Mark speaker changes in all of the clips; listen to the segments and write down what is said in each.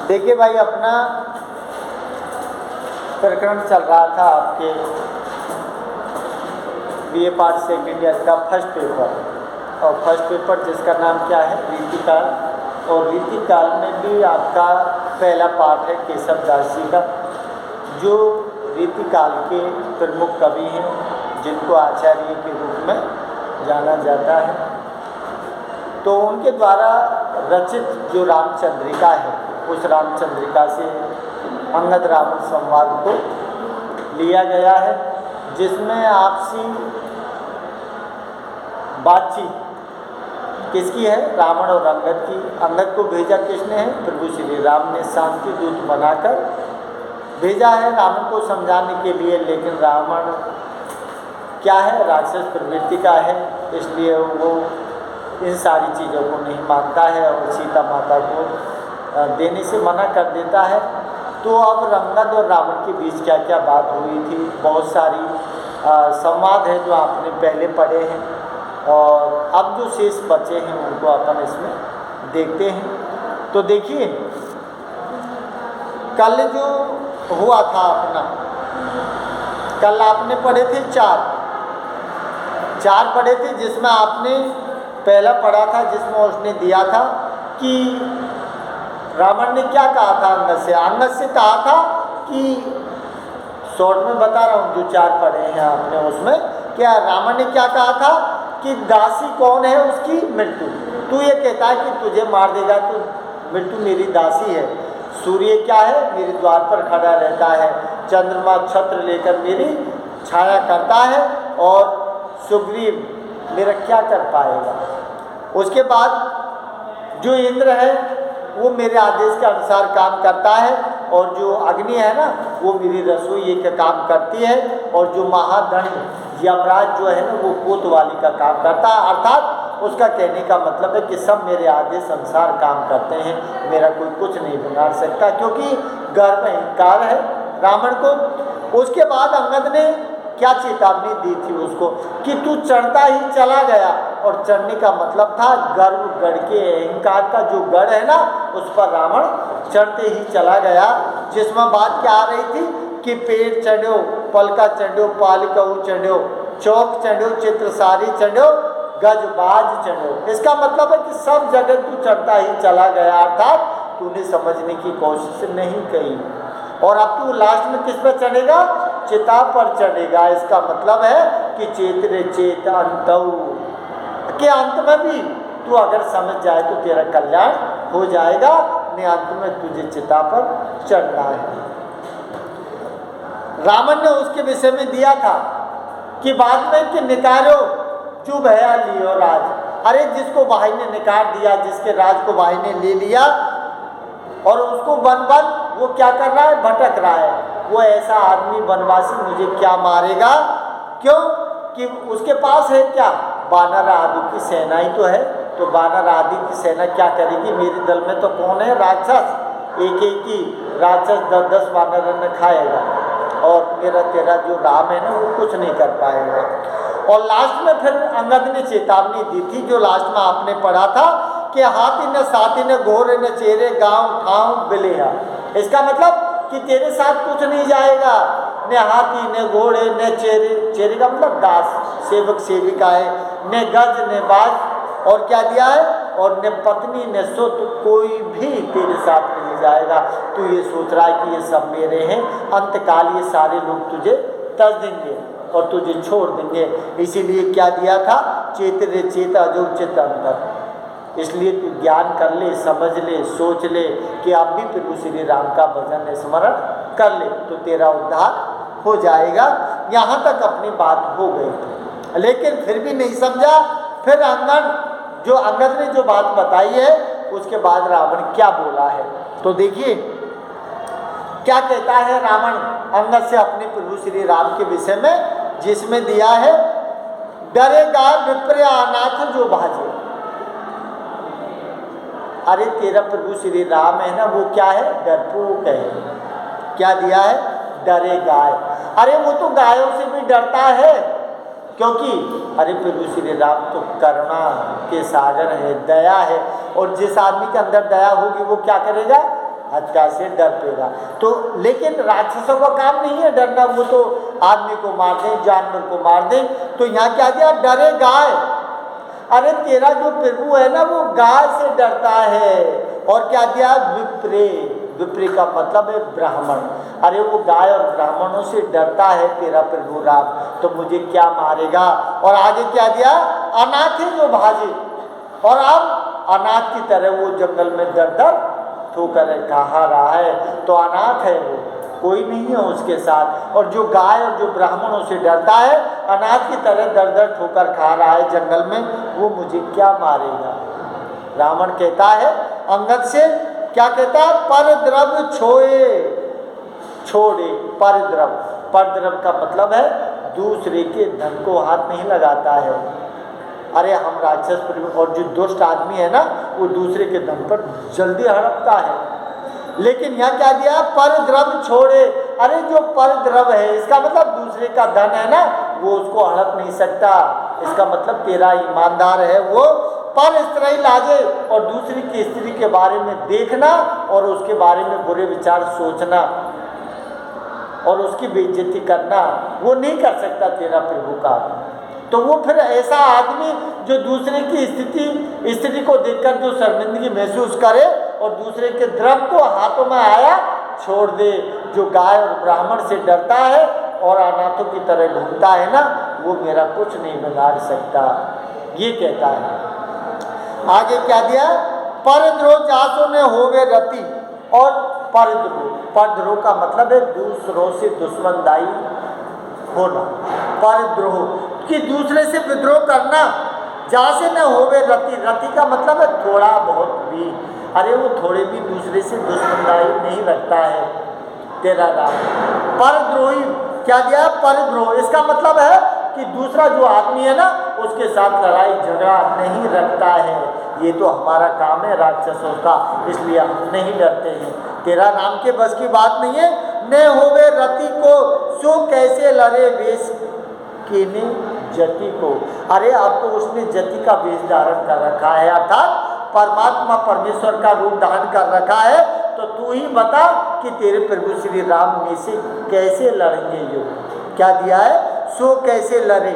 Speaker 1: देखिए भाई, अपना प्रकरण चल रहा था आपके बीए पार्ट सेकेंड ईयर का फर्स्ट पेपर, और फर्स्ट पेपर जिसका नाम क्या है, रीतिकाल। और रीतिकाल में भी आपका पहला पार्ट है केशव दास जी का, जो रीतिकाल के प्रमुख कवि हैं, जिनको आचार्य के रूप में जाना जाता है। तो उनके द्वारा रचित जो रामचंद्रिका है, उस रामचंद्रिका से अंगद रावण संवाद को लिया गया है, जिसमें आपसी बातचीत किसकी है, रावण और अंगद की। अंगद को भेजा किसने है, प्रभु श्री राम ने शांति दूत बनाकर भेजा है रावण को समझाने के लिए। लेकिन रावण क्या है, राक्षस प्रवृत्ति का है, इसलिए वो इन सारी चीज़ों को नहीं मानता है और सीता माता को देने से मना कर देता है। तो अब अंगद और रावण के बीच क्या क्या बात हुई थी, बहुत सारी संवाद है जो आपने पहले पढ़े हैं, और अब जो शेष बचे हैं उनको अपन इसमें देखते हैं। तो देखिए, कल जो हुआ था अपना, कल आपने पढ़े थे चार पढ़े थे, जिसमें आपने पहला पढ़ा था, जिसमें उसने दिया था कि रावण ने क्या कहा था अंगद से कहा था कि, शॉर्ट में बता रहा हूँ जो चार पढ़े हैं आपने, उसमें क्या रावण ने क्या कहा था कि दासी कौन है उसकी, मृत्यु। तू ये कहता है कि तुझे मार देगा, तो मृत्यु मेरी दासी है। सूर्य क्या है, मेरे द्वार पर खड़ा रहता है। चंद्रमा छत्र लेकर मेरी छाया करता है, और सुग्रीव मेरा क्या कर पाएगा। उसके बाद जो इंद्र है वो मेरे आदेश के अनुसार काम करता है, और जो अग्नि है ना वो मेरी रसोई का काम करती है, और जो महादंड यमराज जो है ना वो कोतवाली का काम करता है। अर्थात उसका कहने का मतलब है कि सब मेरे आदेश अनुसार काम करते हैं, मेरा कोई कुछ नहीं बिगाड़ सकता, क्योंकि गर्व अहंकार है रावण को। उसके बाद अंगद ने क्या चेतावनी दी थी उसको कि तू चढ़ता ही चला गया, और चढ़ने का मतलब था गर्व, गढ़ के अहंकार का जो गढ़ है ना उस पर रावण चढ़ते ही चला गया। जिसमें बात क्या आ रही थी कि पेड़ चढ़ो, पलका चढ़ो, पालिकाऊ चढ़ो, चौक चढ़ो, चित्रसारी चढ़ो, गजबाज चढ़ो। इसका मतलब है कि सब जगह तू चढ़ता ही चला गया, अर्थात तूने समझने की कोशिश नहीं की, और अब तू लास्ट में किस पर चढ़ेगा, चिता पर चढ़ेगा। इसका मतलब है कि चेत रे चेत अंतौ के अंत में भी तू अगर समझ जाए तो तेरा कल्याण हो जाएगा, ने अंत में तुझे चिता पर चढ़ना है। रावण ने उसके विषय में दिया था कि बाद में कि निकारो जो भया लियो राज। अरे जिसको भाई ने निकाल दिया, जिसके राज को भाई ने ले लिया, और उसको वन वो क्या कर रहा है, भटक रहा है। वो ऐसा आदमी वनवासी मुझे क्या मारेगा, क्यों कि उसके पास है क्या, वानर आदि की सेना ही तो है। तो वानर आदि की सेना क्या करेगी, मेरे दल में तो कौन है, राक्षस, एक एक ही राक्षस 10-10 वानर ने खाएगा, और मेरा तेरा जो राम है ना वो कुछ नहीं कर पाएगा। और लास्ट में फिर अंगद ने चेतावनी दी थी, जो लास्ट में आपने पढ़ा था कि हाथी न साथी न घोड़े न चेरे, गांव ठाव बिलेहा। इसका मतलब कि तेरे साथ कुछ नहीं जाएगा, न हाथी न घोड़े न चेरे, चेरे का मतलब दास, सेवक सेविकाएं, न गज न बाज, और क्या दिया है, और न पत्नी न सुत, कोई भी तेरे साथ नहीं जाएगा। तू ये सोच रहा है कि ये सब मेरे हैं, अंतकाल ये सारे लोग तुझे तज देंगे और तुझे छोड़ देंगे। इसीलिए क्या दिया था, चेत रे चेत अजो चित अंतर। इसलिए तू ज्ञान कर ले, समझ ले, सोच ले कि आप भी प्रभु श्री राम का भजन स्मरण कर ले तो तेरा उद्धार हो जाएगा। यहाँ तक अपनी बात हो गई थी, लेकिन फिर भी नहीं समझा। फिर अंगद ने जो बात बताई है उसके बाद रावण क्या बोला है, तो देखिए क्या कहता है रावण अंगद से अपने प्रभु श्री राम के विषय में, जिसमें दिया है डरेगा विप्र अनाथ जो भाजे। अरे तेरा प्रभु श्री राम है ना वो क्या है, डरपोक है। क्या दिया है, डरे गाय। अरे वो तो गायों से भी डरता है, क्योंकि अरे प्रभु श्री राम तो करुणा के सागर है, दया है, और जिस आदमी के अंदर दया होगी वो क्या करेगा, हत्या से डर पेगा। तो लेकिन राक्षसों का काम नहीं है डरना, वो तो आदमी को मार दें, जानवर को मार दें। तो यहाँ क्या दिया, डरे गाय। अरे तेरा जो प्रभु है ना वो गाय से डरता है। और क्या दिया, विप्रे, विप्रे का मतलब है ब्राह्मण। अरे वो गाय और ब्राह्मणों से डरता है तेरा प्रभु राम, तो मुझे क्या मारेगा। और आगे क्या दिया, अनाथ है जो भागे, और अब अनाथ की तरह वो जंगल में दर दर ठोकर खा रहा है। तो अनाथ है वो, कोई नहीं है उसके साथ। और जो गाय और जो ब्राह्मणों से डरता है, अनाथ की तरह दर दर ठोकर खा रहा है जंगल में, वो मुझे क्या मारेगा। रावण कहता है अंगद से, क्या कहता है, परद्रव छोड़े, छोड़े परद्रव। परद्रव का मतलब है दूसरे के धन को हाथ नहीं लगाता है। अरे हम राक्षस और जो दुष्ट आदमी है ना वो दूसरे के धन पर जल्दी हड़पता है। लेकिन यहाँ क्या दिया, परद्रव छोड़े। अरे जो परद्रव है इसका मतलब दूसरे का धन है ना, वो उसको हड़प नहीं सकता। इसका मतलब तेरा ईमानदार है वो पर स्त्री लाजे, और दूसरी की स्त्री के बारे में देखना और उसके बारे में बुरे विचार सोचना और उसकी बेइज्जती करना, वो नहीं कर सकता तेरा प्रभु का। तो वो फिर ऐसा आदमी जो दूसरे की स्थिति को देखकर जो शर्मिंदगी महसूस करे और दूसरे के द्रव्य को हाथों में आया छोड़ दे, जो गाय और ब्राह्मण से डरता है और अनाथों की तरह घूमता है ना, वो मेरा कुछ नहीं बिगाड़ सकता, ये कहता है। आगे क्या दिया, परद्रोह जासो ने होवे रति। और परद्रोह, परद्रोह का मतलब है दूसरों से दुश्मनदाई होना। परद्रोह कि दूसरे से विद्रोह करना। जासे न होवे रति, रति का मतलब है थोड़ा बहुत भी। अरे वो थोड़े भी दूसरे से दुश्मनदाई नहीं रखता है तेरा राम। परद्रोही क्या दिया, परद्रोह इसका मतलब है कि दूसरा जो आदमी है ना उसके साथ लड़ाई झगड़ा नहीं रखता है। ये तो हमारा काम है राक्षसों का, इसलिए हम नहीं डरते हैं। तेरा नाम के बस की बात नहीं है। न होवे रति को सो कैसे लड़े वेश केने जति को। अरे अब तो उसने जति का वेश धारण कर रखा है, अर्थात परमात्मा परमेश्वर का रूप धारण कर रखा है। तो तू ही बता कि तेरे प्रभु श्री राम में से कैसे लड़ेंगे युद्ध। क्या दिया है, सो कैसे लड़े।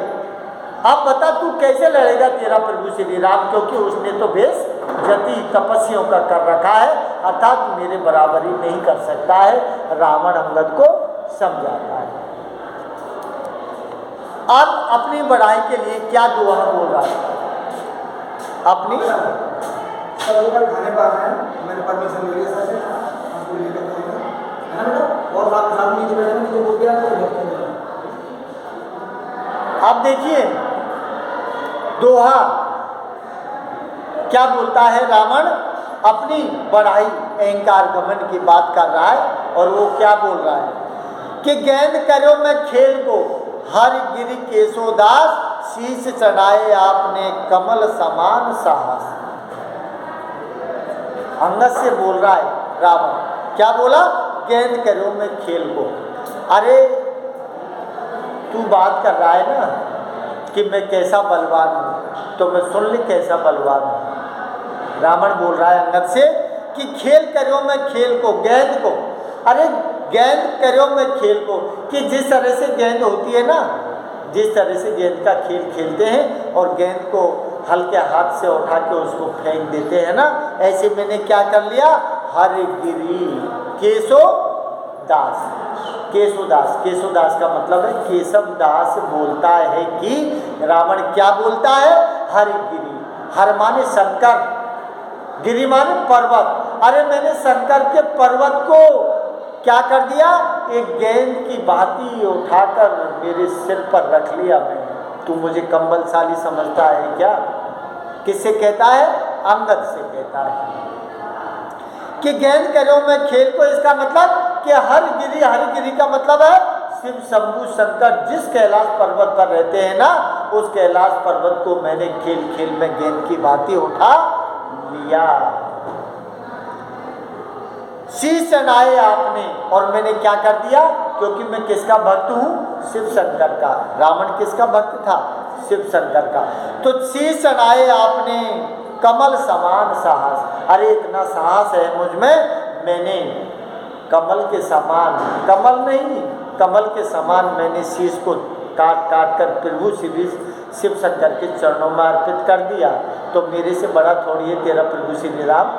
Speaker 1: अब बता तू कैसे लड़ेगा तेरा प्रभु श्री राम, क्योंकि उसने तो वेश जति तपस्वियों का कर रखा है, अर्थात मेरे बराबरी नहीं कर सकता है। रावण अंगद को समझाता है। अब अपनी बढ़ाई के लिए क्या दोहा बोल रहा है, अपनी
Speaker 2: खाने पा रहे हैं, मैंने परमिशन ले लिया सर से, हमको लेकर है ना बेटा, और साथ नीचे बैठे नीचे बोल दिया तो।
Speaker 1: अब देखिए दोहा क्या बोलता है, रावण अपनी बढ़ाई अहंकार गमन की बात कर रहा है। और वो क्या बोल रहा है कि गेंद करो मैं खेल को, हर गिरि केशोदास, शीश चढ़ाए आपने कमल समान साहस। अंगद से बोल रहा है रावण, क्या बोला, गेंद करो मैं खेल को। अरे तू बात कर रहा है ना कि मैं कैसा बलवान हूँ, तो मैं सुन ले कैसा बलवान हूँ। रावण बोल रहा है अंगद से कि खेल करो मैं खेल को, गेंद को। अरे गेंद करो मैं खेल को, कि जिस तरह से गेंद होती है ना, जिस तरह से गेंद का खेल खेलते हैं और गेंद को हल्के हाथ से उठा के उसको फेंक देते हैं ना, ऐसे मैंने क्या कर लिया, हर गिरी केशो दास। केशोदास, केशोदास का मतलब है केशव दास बोलता है कि रावण क्या बोलता है, हर गिरी, हर माने शंकर, गिरी माने पर्वत। अरे मैंने शंकर के पर्वत को क्या कर दिया, एक गेंद की भांति उठाकर मेरे सिर पर रख लिया मैंने। तू मुझे कंबलशाली समझता है क्या। किससे कहता है, अंगद से कहता है कि गेंद करो मैं खेल को। इसका मतलब कि हर गिरी का मतलब है शिव शंभु शंकर जिस कैलाश पर्वत पर रहते हैं ना, उस कैलाश पर्वत को मैंने खेल खेल में गेंद की भांति उठा लिया। शीश चढ़ाए आपने, और मैंने क्या कर दिया, क्योंकि मैं किसका भक्त हूँ, शिव शंकर का। रावण किसका भक्त था? शिव शंकर का। तो शीश चढ़ाए आपने कमल समान साहस। अरे इतना साहस है मुझ में, मैंने कमल के समान, कमल नहीं कमल के समान मैंने शीश को काट काट कर प्रभु शिव शंकर के चरणों में अर्पित कर दिया। तो मेरे से बड़ा थोड़ी है तेरा प्रभु श्री राम।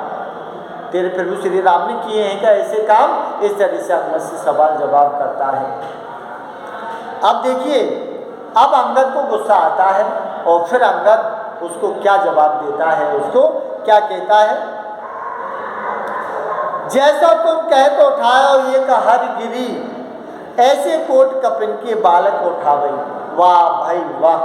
Speaker 1: तेरे प्रभु श्री राम ने किए हैं क्या ऐसे काम? इस तरह से अंगद से सवाल जवाब करता है। अब देखिए, अब अंगद को गुस्सा आता है और फिर अंगद उसको क्या जवाब देता है, उसको क्या कहता है? जैसा तुम कहते उठाओ एक हर गिरी, ऐसे कोट कपिन के बालक उठावई। वाह भाई वाह,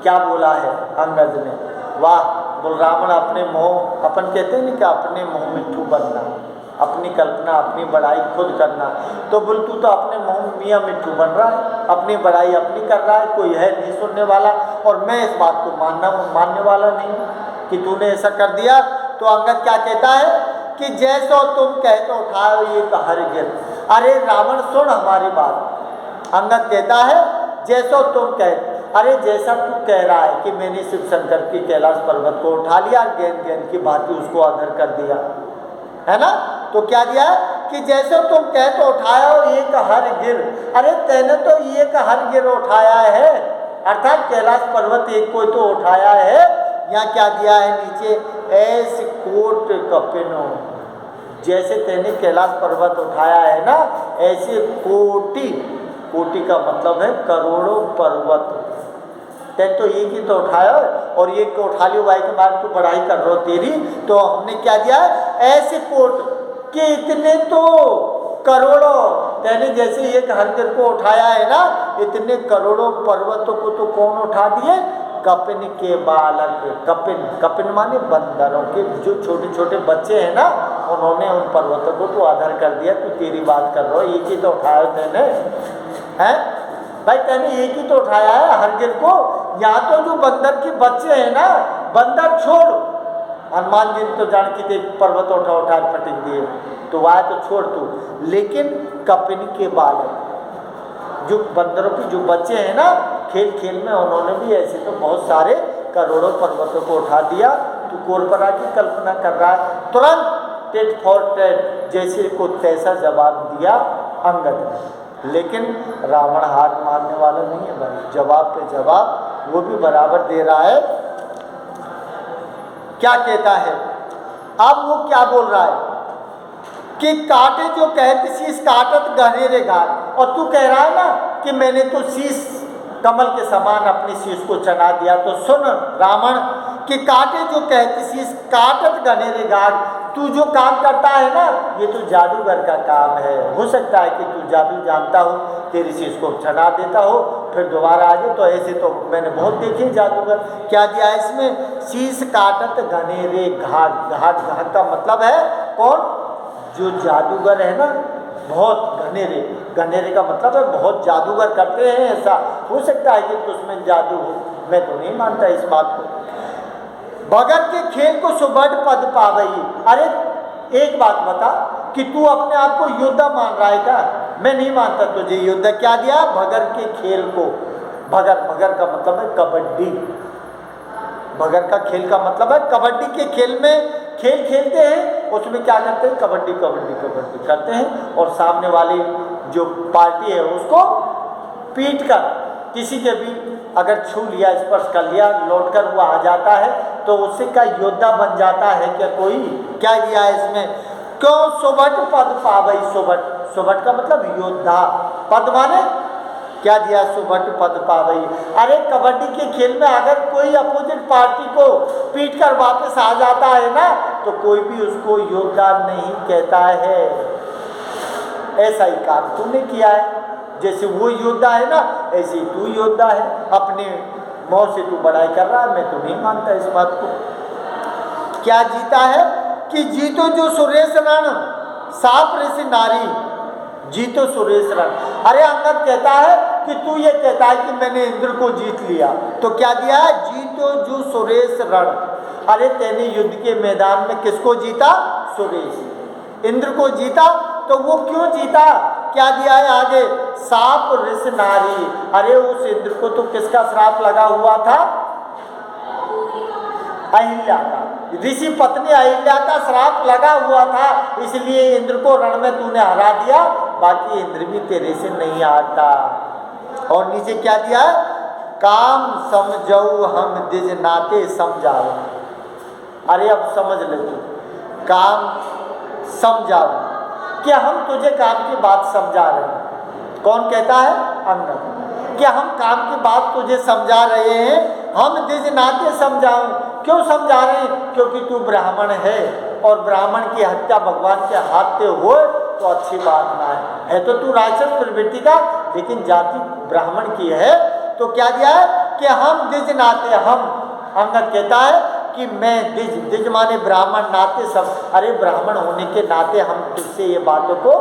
Speaker 1: क्या बोला है अंगद ने, वाह। बोल रावण अपने मोह, अपन कहते हैं ना कि अपने मोह मिट्ठू बनना, अपनी कल्पना अपनी बड़ाई खुद करना। तो बोल तू तो अपने मोह मियाँ मिट्ठू बन रहा है, अपनी बड़ाई अपनी कर रहा है, कोई है नहीं सुनने वाला, और मैं इस बात को मानने वाला नहीं हूँ कि तूने ऐसा कर दिया। तो अंगद क्या कहता है कि जैसो तुम कहते उठाओ ये हर गिर। अरे रावण सुन हमारी बात। अंगद कहता है जैसो तुम कहते, अरे जैसा तू कह रहा है कि मैंने शिव शंकर की कैलाश पर्वत को उठा लिया, गेंद गेंद की भांति उसको अधर कर दिया, है ना। तो क्या दिया कि जैसे तुम कहते उठाया हो एक हर गिर। अरे तैने तो एक हर गिर उठाया है, अर्थात कैलाश पर्वत एक कोई तो उठाया है। यहाँ क्या दिया है नीचे, ऐसे कोट कपिनो, जैसे तैने कैलाश पर्वत उठाया है ना, ऐसे कोटि, कोटि का मतलब है करोड़ों पर्वत। तैने तो एक ही तो उठाया और एक को उठा लियो, भाई के बाद तू बढ़ाई कर रहा हो तेरी। तो हमने क्या दिया है, ऐसे कोट कि इतने तो करोड़ों, तैने जैसे एक हरगिर को उठाया है ना, इतने करोड़ों पर्वतों को तो कौन उठा दिए? कपिन के बालक। कपिन, कपिन माने बंदरों के जो छोटे छोटे बच्चे हैं ना, उन्होंने उन पर्वतों को तो आधार कर दिया। तू तेरी बात कर रहा हो, एक ही तो उठाया तैने, हैं भाई, तैने एक ही तो उठाया है हरगिर को। यहाँ तो जो बंदर के बच्चे हैं ना, बंदर छोड़, हनुमान जी ने तो जान की थे पर्वत उठा उठा पटक दिए, तो वह तो छोड़ तू, लेकिन कपिन के बालक, जो बंदरों के जो बच्चे हैं ना, खेल खेल में उन्होंने भी ऐसे तो बहुत सारे करोड़ों पर्वतों को उठा दिया। तू कोरपरा की कल्पना कर रहा है। तुरंत टेट फॉर टेट जैसे को तैसा जवाब दिया अंगद ने। लेकिन रावण हार मानने वाला नहीं है भाई, जवाब पे जवाब वो भी बराबर दे रहा है। क्या कहता है अब वो, क्या बोल रहा है कि काटे जो कहते शीश काटत गहनेरे घाट। और तू कह रहा है ना कि मैंने तो शीश कमल के समान अपनी शीश को चढ़ा दिया। तो सुन रावण कि काटे जो कहते शीश काटत गहनेरे घाट, तू जो काम करता है ना, ये तो जादूगर का काम है। हो सकता है कि तू जादू जानता हो, तेरी शीश को चढ़ा देता हो फिर दोबारा आ जाए। तो ऐसे तो मैंने बहुत देखे जादूगर। क्या दिया है इसमें, शीश काटत गहनेरे घाट। घाट, घाट का मतलब है कौन? जो जादूगर है ना, बहुत घनेरे, घनेरे का मतलब है बहुत जादूगर करते हैं ऐसा। हो सकता है कि तो उसमें जादू हो, मैं तो नहीं मानता इस बात को। भगत के खेल को सुबह पद पावई। अरे एक बात बता कि तू अपने आप को योद्धा मान रहा है क्या? मैं नहीं मानता तुझे योद्धा। क्या दिया? भगत के खेल को। भगत, भगत का मतलब है कबड्डी। भगत का खेल का मतलब है कबड्डी के खेल में खेल खेलते हैं, उसमें क्या करते हैं? कबड्डी कबड्डी कबड्डी करते हैं और सामने वाली जो पार्टी है उसको पीट कर, किसी के भी अगर छू लिया, स्पर्श कर लिया, लौट कर वो आ जाता है तो उससे क्या योद्धा बन जाता है क्या कोई? क्या दिया है इसमें? क्यों सुबट पद पावई। सुबट, सुबट का मतलब योद्धा, पद माने क्या दिया? सुबट पद पावई। अरे कबड्डी के खेल में अगर कोई अपोजिट पार्टी को पीट कर वापस आ जाता है ना, तो कोई भी उसको योद्धा नहीं कहता है। ऐसा ही काम तूने किया है, जैसे वो योद्धा है ना, ऐसे तू योद्धा है। अपने मौत से तू बड़ाई कर रहा है, मैं तो नहीं मानता इस बात को। क्या जीता है कि जीतो जो सुरेश रण साप ऋषि नारी, जीतो सुरेश रण। अरे अंगद कहता है कि तू ये कहता है कि मैंने इंद्र को जीत लिया, तो क्या दिया है? जीतो जो सुरेश रण। अरे तेने युद्ध के मैदान में किसको जीता? सुरेश, इंद्र को जीता। तो वो क्यों जीता? क्या दिया है आगे? साप ऋष नारी। अरे उस इंद्र को तो किसका श्राप लगा हुआ था? अहिल्या का, ऋषि पत्नी अहिल्या का श्राप लगा हुआ था, इसलिए इंद्र को रण में तूने हरा दिया, बाकी इंद्र भी तेरे से नहीं आता। और नीचे क्या दिया है? काम समझऊ हम दिज नाते समझाओ। अरे अब समझ ले तू, काम समझाओ कि हम तुझे काम की बात समझा रहे हैं। कौन कहता है? अंगद। कि हम काम की बात तुझे समझा रहे हैं, हम दिज नाते समझाऊं। क्यों समझा रहे हैं? क्योंकि तू ब्राह्मण है और ब्राह्मण की हत्या भगवान के हाथ से हो तो अच्छी बात ना है तो तू राक्षस प्रवृत्ति का, लेकिन जाति ब्राह्मण की है। तो क्या दिया है कि हम दिज नाते, हम, अंगद कहता है कि मैं दिज, दिज माने ब्राह्मण, नाते सब, अरे ब्राह्मण होने के नाते हम तुझसे ये बातों को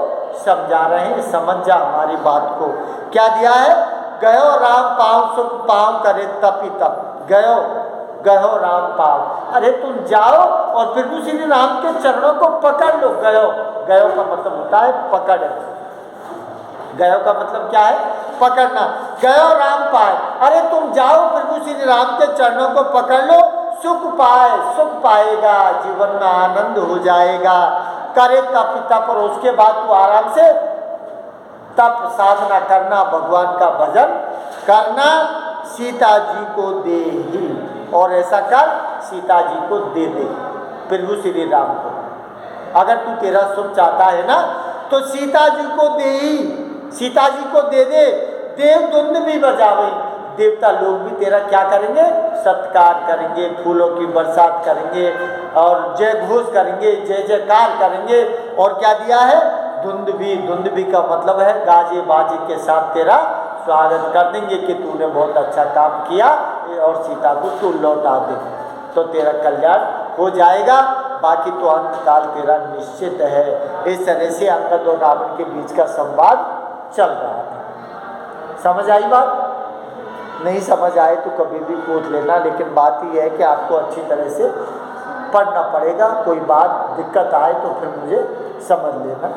Speaker 1: समझा रहे हैं, समझ जा हमारी बात को। क्या दिया है? गयो राम पाँव सुख पाँव करे तपी तप। गयो, गयो राम पाँव, अरे तुम जाओ और फिर उसी राम के चरणों को पकड़ लो। गयो, गयो का मतलब होता है पकड़। गयो का मतलब क्या है? पकड़ना। गयो राम पाए, अरे तुम जाओ प्रभु श्री राम के चरणों को पकड़ लो, सुख पाए, सुख पाएगा, जीवन में आनंद हो जाएगा। करे तप तप, और उसके बाद तू आराम से तप साधना करना, भगवान का भजन करना, सीता जी को दे ही, और ऐसा कर सीता जी को दे दे प्रभु श्री राम को। अगर तू तेरा सुख चाहता है ना तो सीता जी को दे ही, सीता जी को दे दे। देव धुंध भी बजावे, देवता लोग भी तेरा क्या करेंगे? सत्कार करेंगे, फूलों की बरसात करेंगे और जय घोष करेंगे, जय जयकार करेंगे। और क्या दिया है? धुंध भी, धुंध भी का मतलब है गाजे बाजे के साथ तेरा स्वागत कर देंगे कि तूने बहुत अच्छा काम किया और सीता को तू लौटा दे, तो तेरा कल्याण हो जाएगा। बाकी तो अंतकाल तेरा निश्चित है। इस तरह से अंगद और रावण के बीच का संवाद चल रहा था। समझ आई बात? नहीं समझ आए तो कभी भी पूछ लेना, लेकिन बात यह है कि आपको अच्छी तरह से पढ़ना पड़ेगा। कोई बात दिक्कत आए तो फिर मुझे समझ लेना।